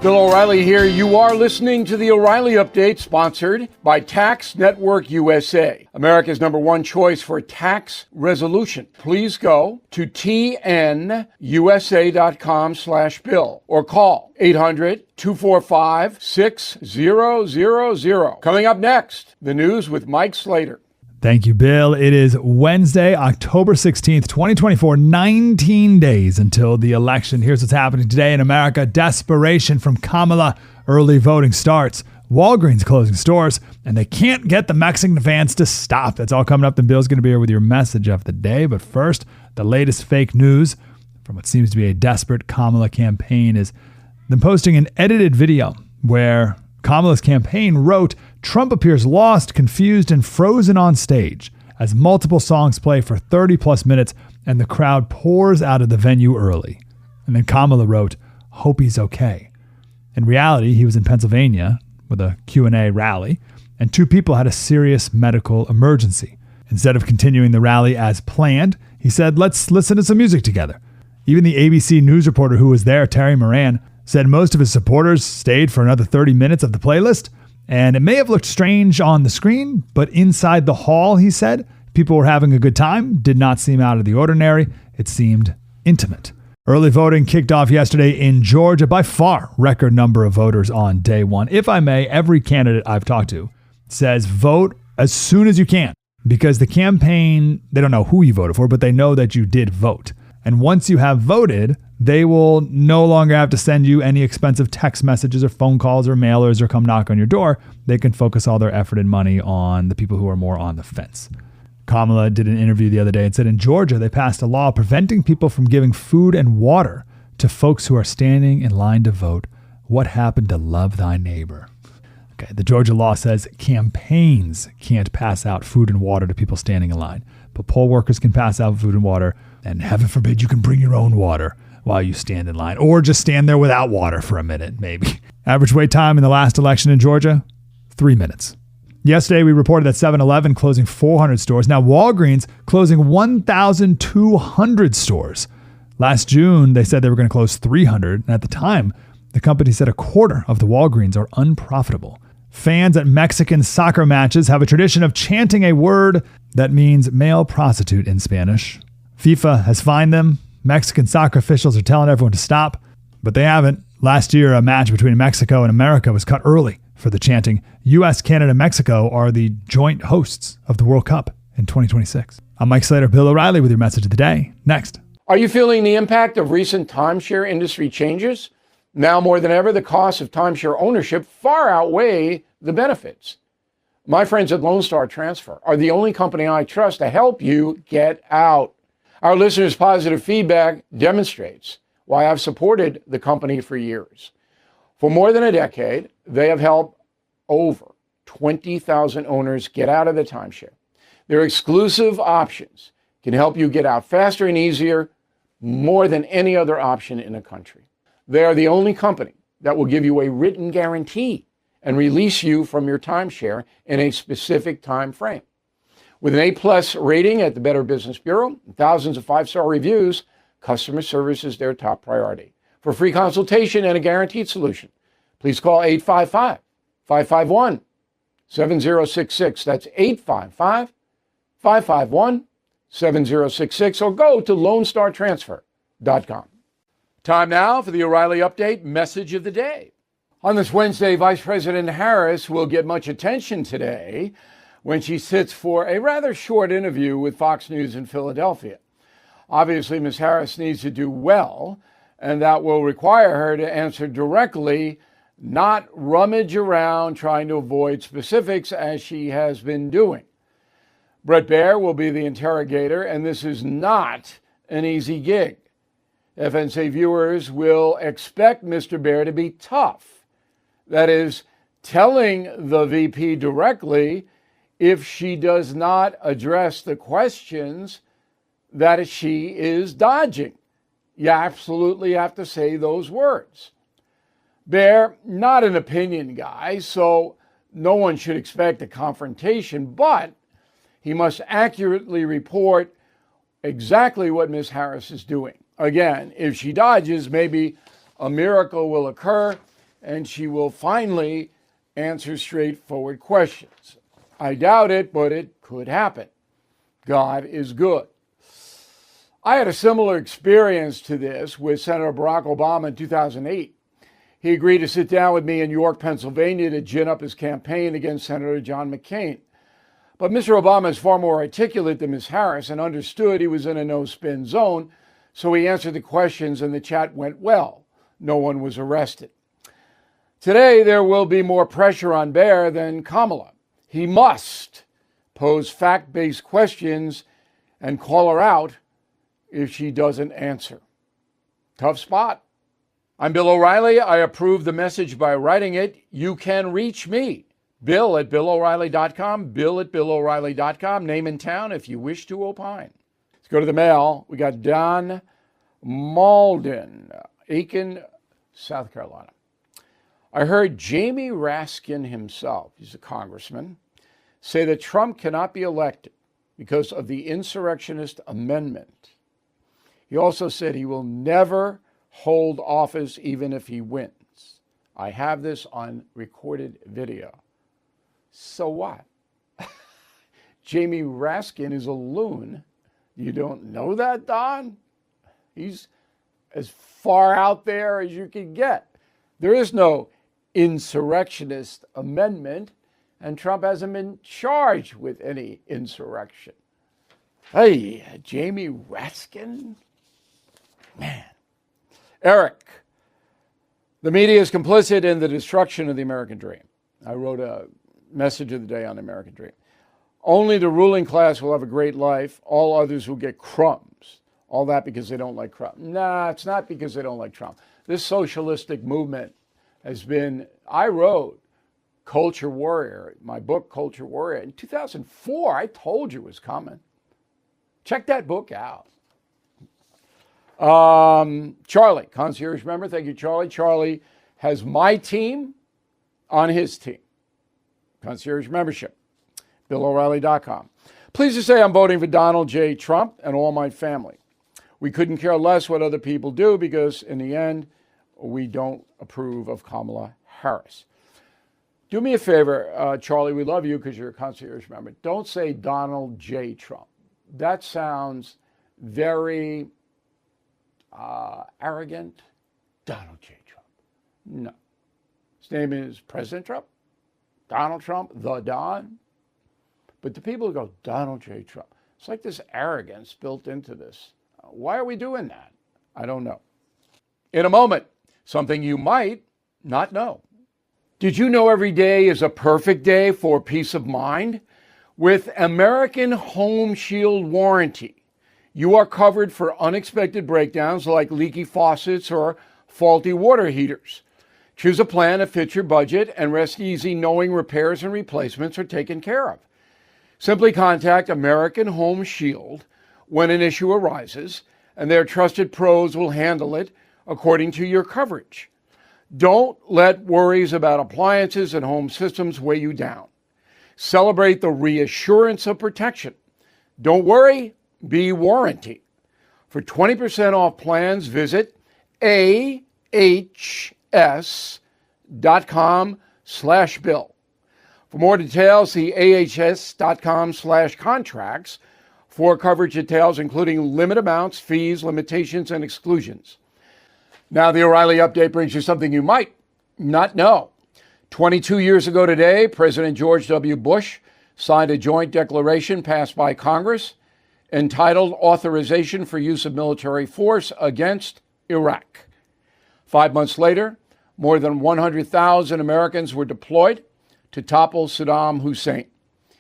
Bill O'Reilly here. You are listening to the O'Reilly Update, sponsored by Tax Network USA, America's #1 choice for tax resolution. Please go to tnusa.com/bill or call 800-245-6000. Coming up next, the news with Mike Slater. Thank you, Bill. It is Wednesday, October 16th, 2024, 19 days until the election. Here's what's happening today in America. Desperation from Kamala. Early voting starts. Walgreens closing stores, and they can't get the Mexican fans to stop. That's all coming up, and Bill's going to be here with your message of the day. But first, the latest fake news from what seems to be a desperate Kamala campaign is them posting an edited video where Kamala's campaign wrote, "Trump appears lost, confused, and frozen on stage as multiple songs play for 30 plus minutes and the crowd pours out of the venue early." And then Kamala wrote, "Hope he's okay." In reality, he was in Pennsylvania with a Q&A rally, and two people had a serious medical emergency. Instead of continuing the rally as planned, he said, "Let's listen to some music together." Even the ABC News reporter who was there, Terry Moran, said most of his supporters stayed for another 30 minutes of the playlist. And it may have looked strange on the screen, but inside the hall, he said, people were having a good time, did not seem out of the ordinary. It seemed intimate. Early voting kicked off yesterday in Georgia, by far record number of voters on day one. If I may, every candidate I've talked to says vote as soon as you can, because the campaign, they don't know who you voted for, but they know that you did vote. And once you have voted, they will no longer have to send you any expensive text messages or phone calls or mailers or come knock on your door. They can focus all their effort and money on the people who are more on the fence. Kamala did an interview the other day and said in Georgia, they passed a law preventing people from giving food and water to folks who are standing in line to vote. What happened to love thy neighbor? Okay, the Georgia law says campaigns can't pass out food and water to people standing in line, but poll workers can pass out food and water, and heaven forbid you can bring your own water while you stand in line, or just stand there without water for a minute, maybe. Average wait time in the last election in Georgia, 3 minutes. Yesterday, we reported that 7-Eleven closing 400 stores. Now, Walgreens closing 1,200 stores. Last June, they said they were going to close 300. And at the time, the company said a quarter of the Walgreens are unprofitable. Fans at Mexican soccer matches have a tradition of chanting a word that means male prostitute in Spanish. FIFA has fined them. Mexican soccer officials are telling everyone to stop, but they haven't. Last year, a match between Mexico and America was cut early for the chanting. U.S., Canada, and Mexico are the joint hosts of the World Cup in 2026. I'm Mike Slater, Bill O'Reilly with your message of the day. Next. Are you feeling the impact of recent timeshare industry changes? Now more than ever, the costs of timeshare ownership far outweigh the benefits. My friends at Lone Star Transfer are the only company I trust to help you get out. Our listeners' positive feedback demonstrates why I've supported the company for years. For more than a decade, they have helped over 20,000 owners get out of the timeshare. Their exclusive options can help you get out faster and easier, more than any other option in the country. They are the only company that will give you a written guarantee and release you from your timeshare in a specific time frame. With an A+ rating at the Better Business Bureau and thousands of 5-star reviews, customer service is their top priority. For free consultation and a guaranteed solution, please call 855-551-7066. That's 855-551-7066, or go to LoneStarTransfer.com. Time now for the O'Reilly Update message of the day. On this Wednesday, Vice President Harris will get much attention today when she sits for a rather short interview with Fox News in Philadelphia. Obviously, Ms. Harris needs to do well, and that will require her to answer directly, not rummage around trying to avoid specifics as she has been doing. Brett Baer will be the interrogator, and this is not an easy gig. FNC viewers will expect Mr. Baer to be tough. That is, telling the VP directly if she does not address the questions that she is dodging. You absolutely have to say those words. Baer, not an opinion guy, so no one should expect a confrontation, but he must accurately report exactly what Ms. Harris is doing. Again, if she dodges, maybe a miracle will occur and she will finally answer straightforward questions. I doubt it, but it could happen. God is good. I had a similar experience to this with Senator Barack Obama in 2008. He agreed to sit down with me in York, Pennsylvania to gin up his campaign against Senator John McCain. But Mr. Obama is far more articulate than Ms. Harris and understood he was in a no-spin zone, so he answered the questions and the chat went well. No one was arrested. Today, there will be more pressure on Bear than Kamala. He must pose fact-based questions and call her out if she doesn't answer. Tough spot. I'm Bill O'Reilly. I approve the message by writing it. You can reach me, Bill at BillO'Reilly.com, Bill at BillO'Reilly.com, name and town if you wish to opine. Let's go to the mail. We got Don Malden, Aiken, South Carolina. I heard Jamie Raskin himself, he's a congressman, say that Trump cannot be elected because of the insurrectionist amendment. He also said he will never hold office even if he wins. I have this on recorded video. So what? Jamie Raskin is a loon. You don't know that, Don? He's as far out there as you can get. There is no insurrectionist amendment, and Trump hasn't been charged with any insurrection. Hey, Jamie Raskin? Man. Eric, the media is complicit in the destruction of the American dream. I wrote a message of the day on the American dream. Only the ruling class will have a great life. All others will get crumbs. All that because they don't like Trump. Nah, it's not because they don't like Trump. This socialistic movement has been, I wrote Culture Warrior, my book Culture Warrior. In 2004, I told you it was coming. Check that book out. Charlie, concierge member. Thank you, Charlie. Charlie has my team on his team. Concierge membership. BillO'Reilly.com. Pleased to say I'm voting for Donald J. Trump and all my family. We couldn't care less what other people do because in the end, we don't approve of Kamala Harris. Do me a favor, Charlie, we love you because you're a concierge member. Don't say Donald J. Trump. That sounds very arrogant. Donald J. Trump. No. His name is President Trump, Donald Trump, the Don. But the people who go, Donald J. Trump, it's like this arrogance built into this. Why are we doing that? I don't know. In a moment, something you might not know. Did you know every day is a perfect day for peace of mind? With American Home Shield Warranty, you are covered for unexpected breakdowns like leaky faucets or faulty water heaters. Choose a plan that fits your budget and rest easy knowing repairs and replacements are taken care of. Simply contact American Home Shield when an issue arises, and their trusted pros will handle it according to your coverage. Don't let worries about appliances and home systems weigh you down. Celebrate the reassurance of protection. Don't worry, be warranty. For 20% off plans, visit ahs.com/bill. For more details, see ahs.com/contracts for coverage details, including limit amounts, fees, limitations, and exclusions. Now, the O'Reilly Update brings you something you might not know. 22 years ago today, President George W. Bush signed a joint declaration passed by Congress entitled Authorization for Use of Military Force Against Iraq. 5 months later, more than 100,000 Americans were deployed to topple Saddam Hussein.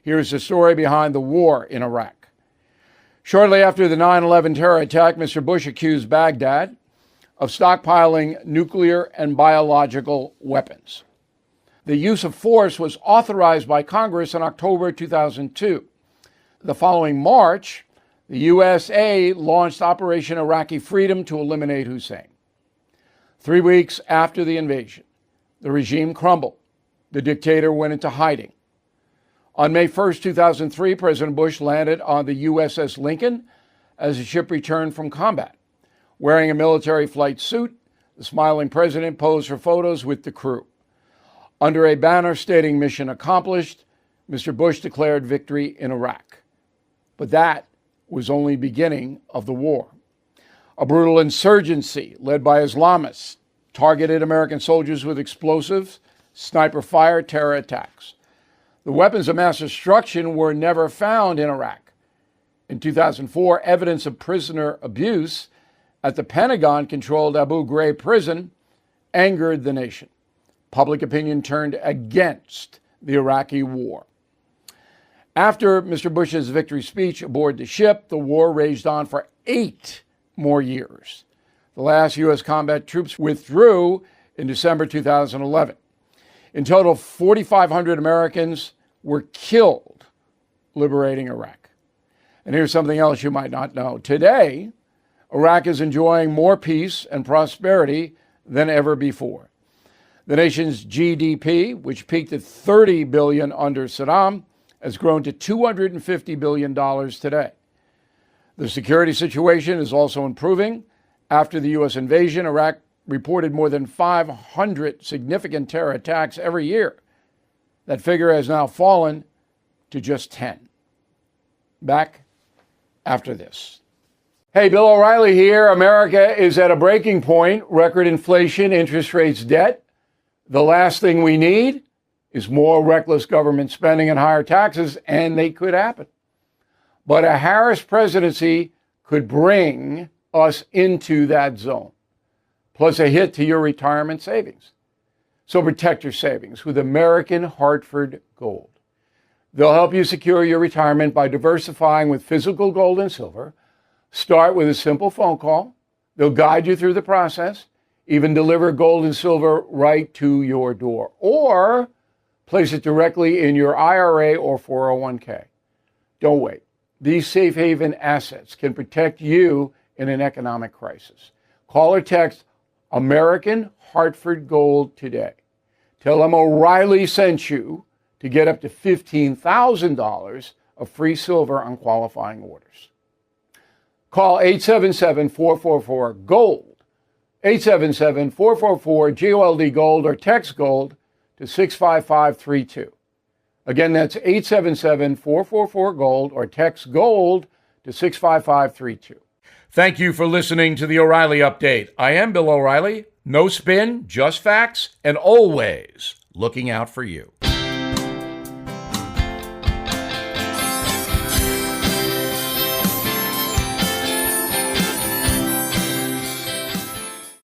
Here's the story behind the war in Iraq. Shortly after the 9/11 terror attack, Mr. Bush accused Baghdad of stockpiling nuclear and biological weapons. The use of force was authorized by Congress in October 2002. The following March, the USA launched Operation Iraqi Freedom to eliminate Hussein. 3 weeks after the invasion, the regime crumbled. The dictator went into hiding. On May 1st, 2003, President Bush landed on the USS Lincoln as the ship returned from combat. Wearing a military flight suit, The smiling president posed for photos with the crew. Under a banner stating mission accomplished, Mr. Bush declared victory in Iraq. But that was only the beginning of the war. A brutal insurgency led by Islamists targeted American soldiers with explosives, sniper fire, terror attacks. The weapons of mass destruction were never found in Iraq. In 2004, evidence of prisoner abuse at the Pentagon-controlled Abu Ghraib prison angered the nation. Public opinion turned against the Iraqi war. After Mr. Bush's victory speech aboard the ship, the war raged on for 8 more years. The last U.S. combat troops withdrew in December 2011. In total, 4,500 Americans were killed liberating Iraq. And here's something else you might not know. Today, Iraq is enjoying more peace and prosperity than ever before. The nation's GDP, which peaked at $30 billion under Saddam, has grown to $250 billion today. The security situation is also improving. After the U.S. invasion, Iraq reported more than 500 significant terror attacks every year. That figure has now fallen to just 10. Back after this. Hey, Bill O'Reilly here. America is at a breaking point. Record inflation, interest rates, debt. The last thing we need is more reckless government spending and higher taxes, and they could happen. But a Harris presidency could bring us into that zone, plus a hit to your retirement savings. So protect your savings with American Hartford Gold. They'll help you secure your retirement by diversifying with physical gold and silver. Start with a simple phone call. They'll guide you through the process, even deliver gold and silver right to your door, or place it directly in your IRA or 401k. Don't wait. These safe haven assets can protect you in an economic crisis. Call or text American Hartford Gold today. Tell them O'Reilly sent you to get up to $15,000 of free silver on qualifying orders. Call 877-444-GOLD, 877-444-GOLD Gold, or text GOLD to 65532. Again, that's 877-444-GOLD, or text GOLD to 65532. Thank you for listening to the O'Reilly Update. I am Bill O'Reilly. No spin, just facts, and always looking out for you.